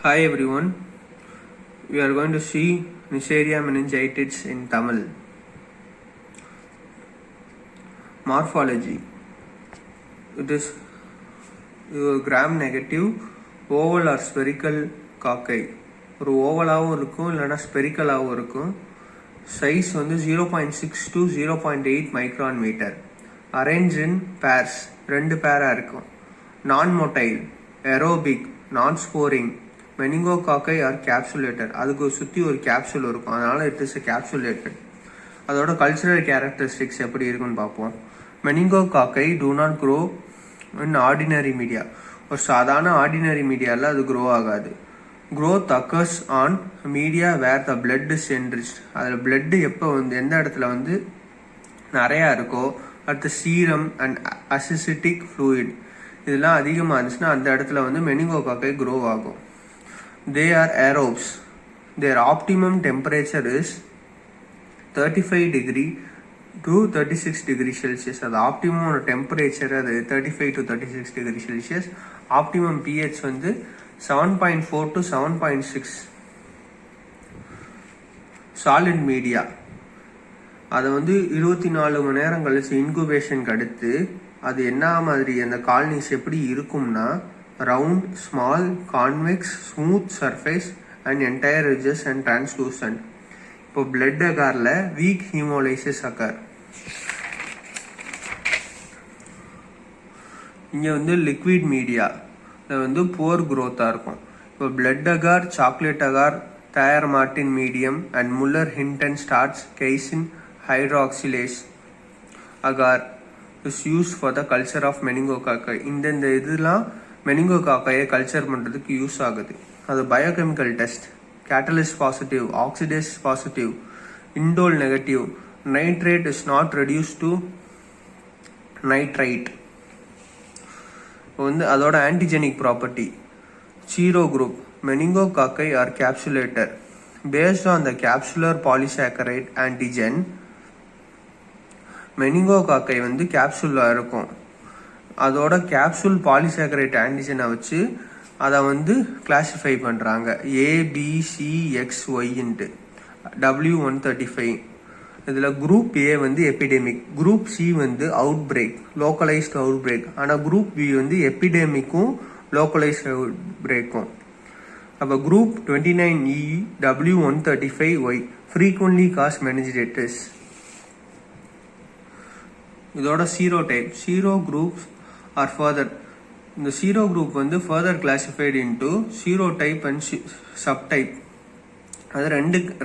Hi everyone, we are going to see Neisseria meningitis in Tamil. Morphology. It is gram negative oval or spherical cocci. ஒரு ஓவலாகவும் இருக்கும் இல்லைனா ஸ்பெரிக்கலாகவும் இருக்கும். Size வந்து 0.6 to 0.8 micron metre. Arrange in pairs, 2 பேராக இருக்கும். நான் motile, aerobic, நான் ஸ்போரிங், மெனிங்கோகாக்கை R capsulated. அதுக்கு சுற்றி ஒரு கேப்சூல் இருக்கும், அதனால இட் இஸ் கேப்சுலேட்டட். அதோட கல்ச்சரல் கேரக்டரிஸ்டிக்ஸ் எப்படி இருக்குன்னு பார்ப்போம். Meningococci do not grow in ordinary media. ஒரு சாதாரண ஆர்டினரி மீடியாவில் அது க்ரோ ஆகாது. growth occurs on media where the blood is enriched. அதில் blood எப்போ வந்து எந்த இடத்துல வந்து நிறையா இருக்கோ, அடுத்த சீரம் அண்ட் அசிசிட்டிக் ஃப்ளூயிட் இதெல்லாம் அதிகமாக இருந்துச்சுன்னா அந்த இடத்துல வந்து மெனிங்கோகாக்கை க்ரோ ஆகும். They are aerobes. Their optimum temperature is 35 degree to 36 degree Celsius. அது ஆப்டிமம் டெம்பரேச்சர் அது 35 to 36 degree Celsius. Optimum pH வந்து 7.4 to 7.6. சாலிட் மீடியா அதை வந்து 24 மணி நேரம் கழிச்சு இன்குபேஷனுக்கு அடுத்து அது என்ன மாதிரி அந்த காலனிஸ் எப்படி இருக்கும்னா round, small, convex, smooth surface and entire ridges and translucent. இப்போ பிளட் அகாரில் வீக் ஹீமோலைசிஸ் அக்கர். இங்கே வந்து லிக்விட் மீடியா வந்து புவர் க்ரோத்தாக இருக்கும். இப்போ blood agar, chocolate agar, Thayer Martin medium and Mueller Hinton starch casein hydrolysate agar is use for the culture of meningococci. இந்த இதெல்லாம் மெனிங்கோகாக்கையை கல்ச்சர் பண்ணுறதுக்கு யூஸ் ஆகுது. அது biochemical test. Catalase positive, oxidase positive, indole negative, nitrate is not reduce to nitrite. வந்து அதோட antigenic property. Sero group meningococci are capsulated based on the capsular polysaccharide antigen. Meningococci வந்து கேப்சூலில் இருக்கும். அதோட கேப்சூல் பாலிசாக்கரைட் ஆன்டிஜனை வச்சு அதை வந்து கிளாசிஃபை பண்ணுறாங்க ABCXYன்ட்டு W135. இதில் குரூப் ஏ வந்து எபிடெமிக், குரூப் சி வந்து out break, localised out break. ஆனால் குரூப் பி வந்து எபிடெமிக்கும் லோக்கலைஸ்ட் அவுட் பிரேக்கும். அப்போ group 29E W135Y frequently cause meningitis. இதோட sero type. Sero groups are further. இந்த சீரோ குரூப் வந்து further classified into sero type and sub type. அது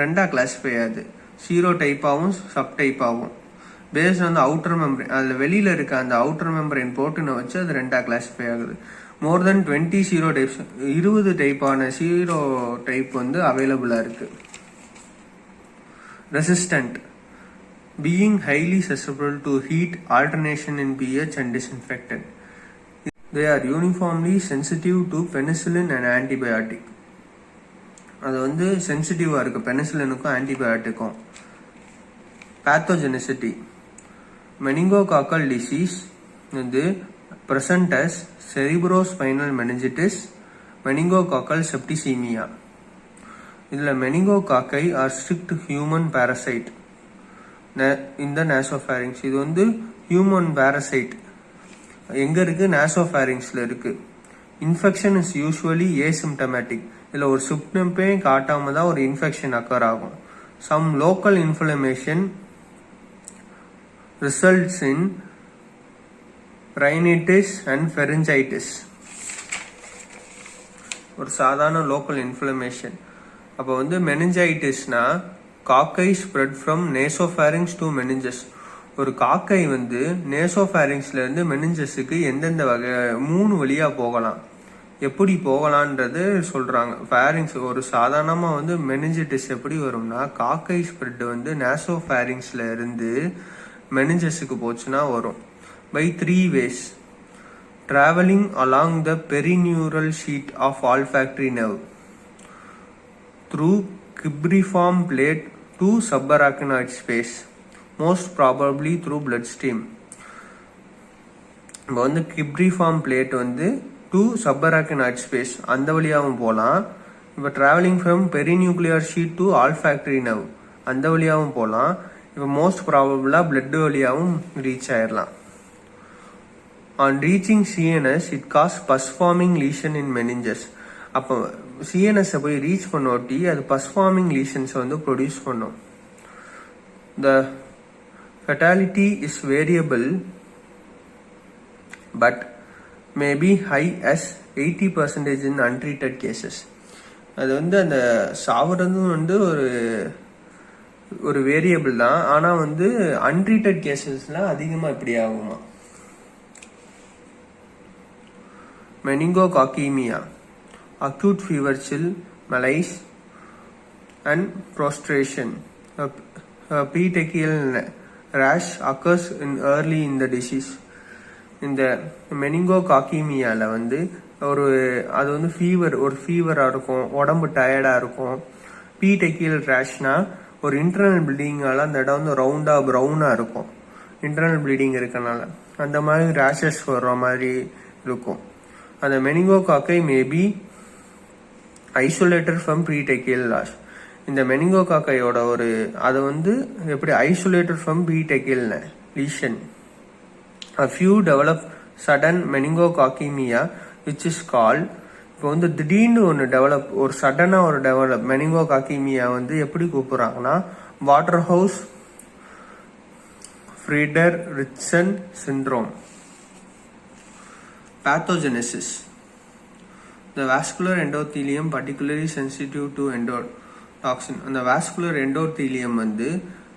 ரெண்டாக classify ஆகுது, sero டைப்பாகவும் சப் டைப்பாகவும். பேஸ்ட் வந்து அவுட்டர் மெம்பரேன், அதில் வெளியில் இருக்க அந்த அவுட்டர் மெம்பரேன் போட்டுன்னு வச்சு அது ரெண்டாக கிளாசிஃபை ஆகுது. மோர் தென் 20 சீரோ டைப்ஸ், 20 டைப்பான சீரோ டைப் வந்து அவைலபிளாக இருக்குது. Resistant being highly susceptible to heat, alternation in pH and disinfectant. They are uniformly sensitive to penicillin and antibiotic. அது வந்து சென்சிட்டிவாக இருக்குது பெனிசிலினுக்கும் ஆன்டிபயோட்டிக்கும். பேத்தோஜெனிசிட்டி. மெனிங்கோகாக்கல் டிசீஸ் வந்து present as cerebrospinal meningitis, meningococcal septicemia. இதில் மெனிங்கோகாக்கை R strict human parasite இந்த நாசோஃபேரிங்ஸ். இது வந்து human parasite எங்கே இருக்குது? நாசோஃபேரிங்ஸில் இருக்குது. Infection is usually asymptomatic. இதில் ஒரு சிம்டமே காட்டாமல் தான் ஒரு இன்ஃபெக்ஷன் அக்கர் ஆகும். Some local inflammation results in rhinitis and pharyngitis. ஒரு சாதாரண லோக்கல் இன்ஃப்ளமேஷன். அப்போ வந்து மெனிஞ்சைட்டிஸ்னா காக்கை ஸ்ப்ரெட் ஃப்ரம் நேசோஃபேரிங்ஸ் டு மெனிஞ்சஸ். ஒரு காக்கை வந்து நேசோஃபேரிங்ஸ்லேருந்து மெனிஞ்சஸுக்கு எந்தெந்த வகை 3 வழியாக போகலாம். எப்படி போகலான்றது சொல்கிறாங்க. ஃபேரிங்ஸ் ஒரு சாதாரணமாக வந்து மெனிஞ்சிட்டிஸ் எப்படி வரும்னா காக்கை ஸ்ப்ரெட் வந்து நேசோஃபேரிங்ஸில் இருந்து மெனிஞ்சஸுக்கு போச்சுன்னா வரும். By 3 ways. Traveling along the perineural sheet of olfactory nerve, through cribriform plate to subarachnoid space, most probably through bloodstream. இப்போ வந்து கிப்ரிஃபார்ம் பிளேட் வந்து டு சப்பராக்கனாய்ட் ஸ்பேஸ் அந்த வழியாகவும் போகலாம். இப்போ travelling from perinuclear sheath to olfactory nerve அந்த வழியாகவும் போகலாம். இப்போ மோஸ்ட் ப்ராபபிளாக பிளட் வழியாகவும் ரீச் ஆயிடலாம். On reaching CNS it causes pus forming lesion in meninges. அப்போ சிஎன்எஸ்ஸை போய் ரீச் பண்ணோட்டி அது பஸ் ஃபார்மிங் லீஷன்ஸை வந்து ப்ரொடியூஸ் பண்ணும். The fatality is variable but may be high as 80% in untreated cases. அது வந்து அந்த சாவறதும் வந்து ஒரு வேரியபிள் தான். ஆனால் வந்து அன்ட்ரீட்டட் கேசஸ்லாம் அதிகமாக இப்படி ஆகுமா. மெனிங்கோகாக்கீமியா, acute fever chill, malaise and prostration. A petechial rash occurs in early in the disease. இந்த மெனிங்கோகாக்கீமியால வந்து அது வந்து ஃபீவராக இருக்கும், உடம்பு டயர்டாக இருக்கும். பீடெக்கியல் ரேஷ்னா ஒரு இன்டர்னல் ப்ளீடிங்கால அந்த இடம் வந்து ரவுண்டாக ப்ரௌனாக இருக்கும். இன்டர்னல் ப்ளீடிங் இருக்கனால அந்த மாதிரி ரேஷஸ் வர்ற மாதிரி இருக்கும். அந்த meningococci maybe isolated from petechial rash. இந்த மெனிங்கோகாக்கையோட அது வந்து எப்படி isolated from petechial lesion. A few develop sudden meningococcemia which is called. இப்போ வந்து திடீர்னு ஒரு சடனாக டெவலப் மெனிங்கோகாக்கீமியா வந்து எப்படி கூப்பிடுறாங்கன்னா Waterhouse Friderichsen syndrome. Pathogenesis. The vascular endothelium particularly sensitive to endotoxin. அந்த vascular endothelium வந்து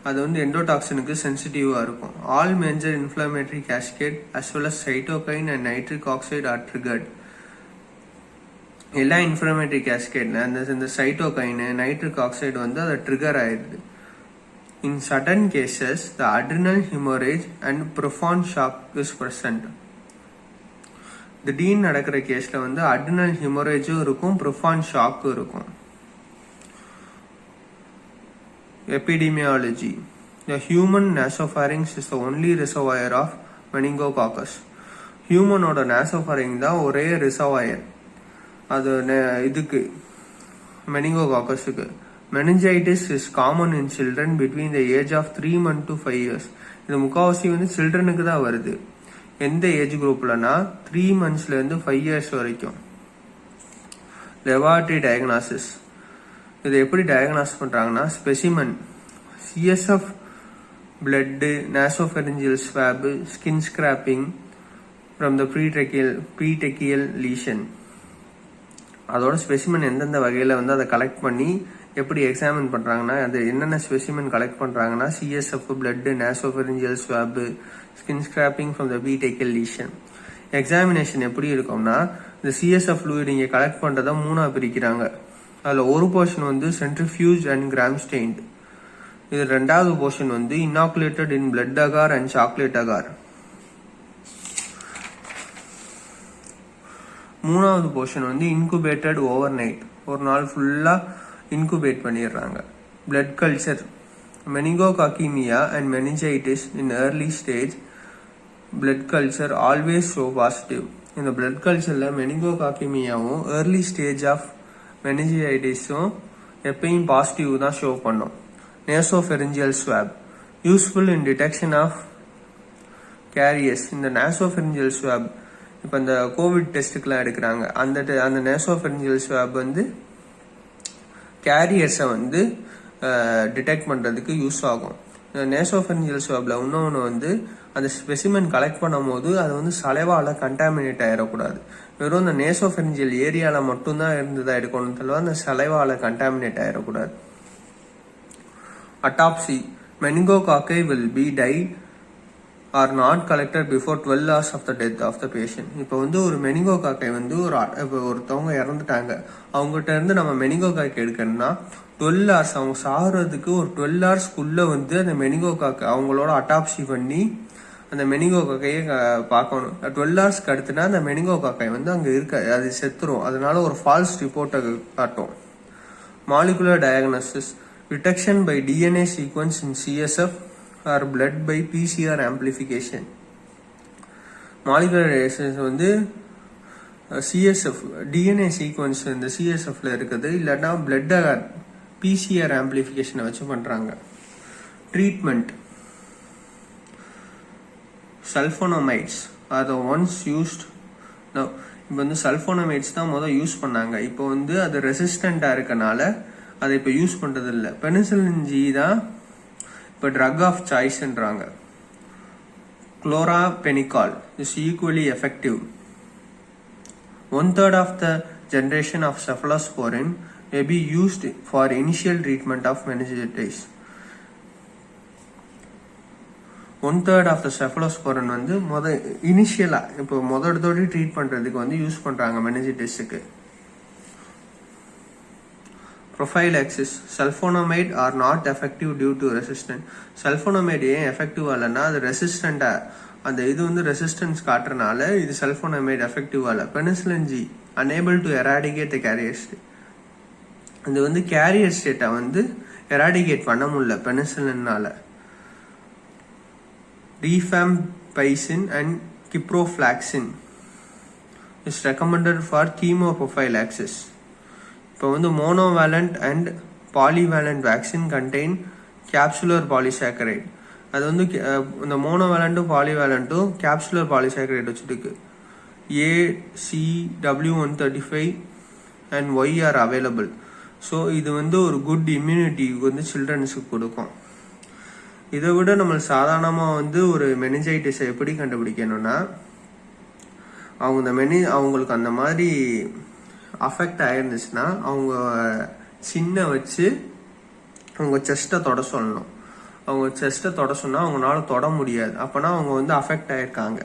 அது வந்து எண்டோடாக்சினுக்கு சென்சிட்டிவாக இருக்கும். All major inflammatory cascade as well as cytokine and nitric oxide are triggered. எல்லா இன்ஃப்ளமேட்டரி கேஸ்கேட்ல இந்த சைட்டோகைனு நைட்ரிக் ஆக்சைடு வந்து அதை ட்ரிகர் ஆயிடுது. In sudden cases the adrenal haemorrhage and profound shock is present. திடீர்னு நடக்கிற கேஸில் வந்து அட்ரினல் ஹிமோரேஜும் இருக்கும், ப்ரொஃபாண்ட் ஷாக்கும் இருக்கும். Epidemiology. The human nasopharynx is the only reservoir of meningococcus. ஹியூமனோட நாசோஃபரிங் தான் ஒரே ரிசர்வாயர் அது இதுக்கு மெனிங்கோகாக்கஸுக்கு. Meningitis is common in children between the age of 3 months to 5 years. இது முக்கால்வாசி வந்து சில்ட்ரனுக்கு தான் வருது. எந்த ஏஜ் குரூப்லனா 3 monthsலேருந்து 5 years வரைக்கும். Laboratory diagnosis. இதை எப்படி டயக்னாஸ் பண்ணுறாங்கன்னா specimen, CSF blood, nasopharyngeal swab, skin scraping from the petechial lesion. அதோட ஸ்பெசிமன் எந்தெந்த வகையில் வந்து அதை கலெக்ட் பண்ணி எப்படி எக்ஸாமின் பண்ணுறாங்கன்னா அது என்னென்ன ஸ்பெசிமன் கலெக்ட் பண்ணுறாங்கன்னா CSF blood, nasopharyngeal swab, skin scraping from the petechial lesion. Examination எப்படி இருக்கும்னா இந்த சிஎஸ்எஃப் ஃப்ளூயிட் இங்கே கலெக்ட் பண்ணுறதை 3ஆக பிரிக்கிறாங்க. அதில் ஒரு போர்ஷன் வந்து சென்ட்ரிஃபியூஜ் அண்ட் கிராம் ஸ்டெயின்ட். இது 2வது போர்ஷன் வந்து inoculated in blood agar and chocolate agar. 3வது போர்ஷன் வந்து இன்குபேட்டட் ஓவர் நைட், ஒரு நாள் ஃபுல்லாக இன்குபேட் பண்ணிடுறாங்க. Blood culture. Meningococcaemia and meningitis in early stage blood culture always show positive. இந்த பிளட் கல்ச்சரில் மெனிங்கோகாக்கீமியாவும் ஏர்லி ஸ்டேஜ் ஆஃப் மெனிஞ்சைட்டிஸும் எப்பயும் பாசிட்டிவ் தான் ஷோ பண்ணும். Nasopharyngeal swab useful in detection of carriers. இந்த நேசோஃபெரிஞ்சியல் ஸ்வாப் இப்போ இந்த கோவிட் டெஸ்ட்டுக்கெலாம் எடுக்கிறாங்க. அந்த நேசோஃபெரிஞ்சியல் ஸ்வாப் வந்து கேரியர்ஸை வந்து டிடெக்ட் பண்ணுறதுக்கு யூஸ் ஆகும். இந்த நேசோஃபெரிஞ்சியல் ஸ்வாப்ல இன்னொன்று வந்து அந்த ஸ்பெசிமென் கலெக்ட் பண்ணும் போது அது வந்து சலைவால கண்டாமினேட் ஆயிடக்கூடாது. வெறும் இந்த நேசோஃபெரிஞ்சியல் ஏரியாவில் மட்டும்தான் இருந்ததா எடுக்கணும் தவிர அந்த சலைவால கண்டாமினேட் ஆயிடக்கூடாது. Autopsy. மெனிங்கோகாக்கை will be died or not collected before 12 hours of the death of the patient. இப்போ வந்து ஒரு மெனிங்கோகாக்கை வந்து ஒருத்தவங்க இறந்துட்டாங்க, அவங்ககிட்ட இருந்து நம்ம மெனிங்கோகாக்கை எடுக்கணும்னா 12 hours அவங்க சாகிறதுக்கு ஒரு 12 hours வந்து அந்த மெனிங்கோகாக்கை அவங்களோட அட்டாப்சி பண்ணி அந்த மெனிங்கோகாக்கையை பார்க்கணும். 12 hours அடுத்துனா அந்த மெனிங்கோகாக்கை வந்து அங்கே அது செத்துரும். அதனால ஒரு ஃபால்ஸ் ரிப்போர்ட்டை காட்டும். Molecular diagnosis. Detection by DNA sequence in CSF or blood by PCR amplification. Molecular essence வந்து சிஎஸ்எஃப் டிஎன்ஏ சீக்வன்ஸ் இந்த சிஎஸ்எஃப்ல இருக்குது, இல்லாட்டா பிளட் பிசிஆர் ஆம்பிளிஃபிகேஷனை வச்சு பண்றாங்க. Treatment sulphonamides are the ones used. இப்போ வந்து சல்ஃபோனமைட்ஸ் தான் முதல் யூஸ் பண்ணாங்க. இப்போ வந்து அது ரெசிஸ்டண்டா இருக்கனால அதை இப்போ யூஸ் பண்றது இல்லை. பெனிசிலின் ஜி தான் இப்போ ட்ரக் ஆஃப் சாய்ஸ்ன்றாங்க. Chloraphenicol is equally effective. 1/3 of the generation of cephalosporin may be used for initial treatment of meningitis. 1/3 of the cephalosporin வந்து இனிஷியலா இப்போ முதல் ட்ரீட் பண்றதுக்கு வந்து யூஸ் பண்றாங்க மெனிஞ்சிட்டிஸ்க்கு. Prophylaxis. Sulfonamide are not effective due to resistance. Sulfonamide ஏன் effective இல்லைன்னா அது ரெசிஸ்டண்டா அந்த இது வந்து ரெசிஸ்டன்ஸ் காட்டுறனால இது சல்ஃபோனமைட் எஃபெக்டிவ் அல்ல. Penicillin G unable to eradicate the carrier state. இது வந்து கேரியர் ஸ்டேட்டை வந்து எராடிகேட் பண்ண முடியல பெனிசிலினால. Rifampicin and ciprofloxacin is recommended for chemoprophylaxis. இப்போ வந்து monovalent and polyvalent vaccine contain capsular polysaccharide. அது வந்து இந்த மோனோவேலண்ட்டும் பாலிவேலண்ட்டும் கேப்சுலர் பாலிசாக்கரைட் வச்சுருக்கு. ACW135 and Y are available. So இது வந்து ஒரு குட் இம்யூனிட்டி வந்து சில்ட்ரன்ஸுக்கு கொடுக்கும். இதை விட நம்ம சாதாரணமாக வந்து ஒரு மெனிஞ்சைட்டிஸை எப்படி கண்டுபிடிக்கணும்னா அவங்களுக்கு அந்த மாதிரி அஃபெக்ட் ஆயிருந்துச்சுன்னா அவங்க சின்ன வச்சு அவங்க செஸ்ட்டை தொட சொல்லணும். அவங்க செஸ்ட்டை தொட சொன்னால் அவங்களால தொட முடியாது, அப்போனா அவங்க வந்து அஃபெக்ட் ஆயிருக்காங்க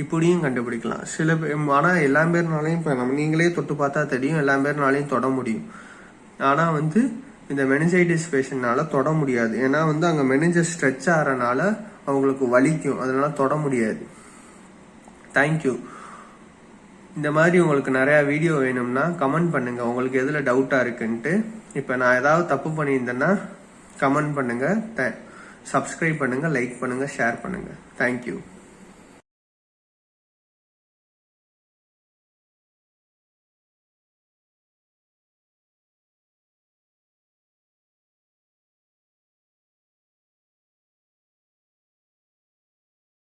இப்படியும் கண்டுபிடிக்கலாம். சில பேர் ஆனால் எல்லா பேர்னாலையும் இப்போ நீங்களே தொட்டு பார்த்தா தெரியும், எல்லா பேர்னாலையும் தொட முடியும். ஆனால் வந்து இந்த மெனிஞ்சைட்டிஸ் பேஷண்ட்னால தொட முடியாது. ஏன்னா வந்து அங்கே மெனிஞ்சஸ் ஸ்ட்ரெச் ஆகிறனால அவங்களுக்கு வலிக்கும், அதனால தொட முடியாது. தேங்க்யூ. இந்த மாதிரி உங்களுக்கு நிறைய வீடியோ வேணும்னா கமெண்ட் பண்ணுங்க, உங்களுக்கு எதுல டவுட்டா இருக்குன்ட்டு. இப்போ நான் ஏதாவது தப்பு பண்ணியிருந்தேன்னா கமெண்ட் பண்ணுங்க, சப்ஸ்கிரைப் பண்ணுங்க, லைக் பண்ணுங்க, ஷேர் பண்ணுங்க. தேங்க்யூ.